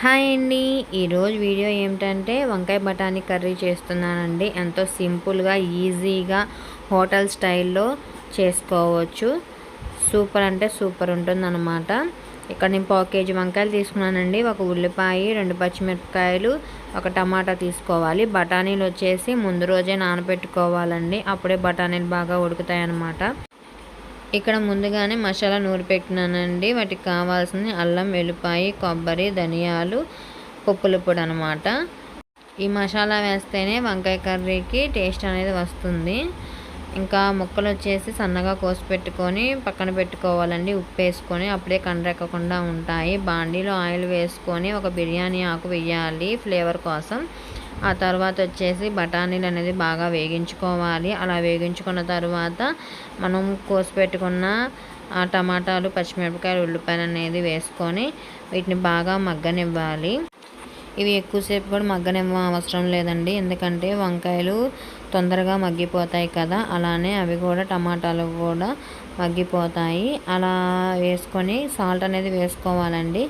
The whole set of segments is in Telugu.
హాయ్ అండి. ఈరోజు వీడియో ఏమిటంటే వంకాయ బఠానీ కర్రీ చేస్తున్నానండి. ఎంతో సింపుల్గా ఈజీగా హోటల్ స్టైల్లో చేసుకోవచ్చు. సూపర్ అంటే సూపర్ ఉంటుందన్నమాట. ఇక్కడ నేను 1/4 కేజీ వంకాయలు తీసుకున్నానండి. ఒక ఉల్లిపాయ, 2 పచ్చిమిరపకాయలు, ఒక టమాటా తీసుకోవాలి. బఠానీలు వచ్చేసి ముందు రోజే నానబెట్టుకోవాలండి. అప్పుడే బఠానీలు బాగా ఉడుకుతాయి అన్నమాట. ఇక్కడ ముందుగానే మసాలా నూరి పెట్టినానండి. వాటికి కావాల్సింది అల్లం, వెల్లిపాయ, కొబ్బరి, ధనియాలు, పప్పుల పొడి అనమాట. ఈ మసాలా వేస్తేనే వంకాయ కర్రీకి టేస్ట్ అనేది వస్తుంది. ఇంకా ముక్కలు వచ్చేసి సన్నగా కోసి పెట్టుకొని పక్కన పెట్టుకోవాలండి. ఉప్పు వేసుకొని అప్పుడే కండ్రెక్కకుండా ఉంటాయి. బాండీలో ఆయిల్ వేసుకొని ఒక బిర్యానీ ఆకు వేయాలి ఫ్లేవర్ కోసం. ఆ తర్వాత వచ్చేసి బఠానీలు అనేది బాగా వేగించుకోవాలి. అలా వేగించుకున్న తర్వాత మనం కోసి పెట్టుకున్న టమాటాలు, పచ్చిమిరపకాయలు, ఉల్లిపాయలు అనేది వేసుకొని వీటిని బాగా మగ్గనివ్వాలి. ఇవి ఎక్కువసేపు కూడా మగ్గనివ్వ అవసరం లేదండి. ఎందుకంటే వంకాయలు తొందరగా మగ్గిపోతాయి కదా, అలానే అవి కూడా టమాటాలు కూడా మగ్గిపోతాయి. అలా వేసుకొని సాల్ట్ అనేది వేసుకోవాలండి.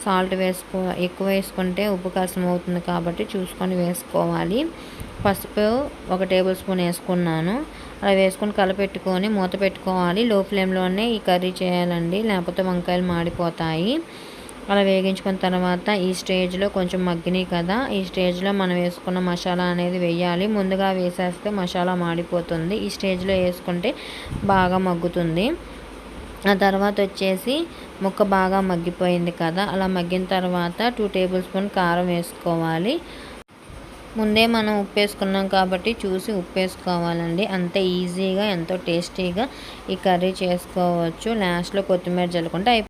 సాల్ట్ ఎక్కువ వేసుకుంటే ఉప్పు కారం అవుతుంది కాబట్టి చూసుకొని వేసుకోవాలి. పసుపు 1 టేబుల్ స్పూన్ వేసుకున్నాను. అలా వేసుకొని కలపెట్టుకొని మూత పెట్టుకోవాలి. లో ఫ్లేమ్లోనే ఈ కర్రీ చేయాలండి, లేకపోతే వంకాయలు మాడిపోతాయి. అలా వేగించుకున్న తర్వాత ఈ స్టేజ్లో కొంచెం మగ్గినాయి కదా, ఈ స్టేజ్లో మనం వేసుకున్న మసాలా అనేది వేయాలి. ముందుగా వేసేస్తే మసాలా మాడిపోతుంది. ఈ స్టేజ్లో వేసుకుంటే బాగా మగ్గుతుంది. ఆ తర్వాత వచ్చేసి ముక్క బాగా మగ్గిపోయింది కదా, అలా మగ్గిన తర్వాత 2 టేబుల్ స్పూన్ కారం వేసుకోవాలి. ముందే మనం ఉప్పు వేసుకున్నాం కాబట్టి చూసి ఉప్పు వేసుకోవాలండి. అంతే ఈజీగా ఎంతో టేస్టీగా ఈ కర్రీ చేసుకోవచ్చు. లాస్ట్లో కొత్తిమీర జల్లుకుంటే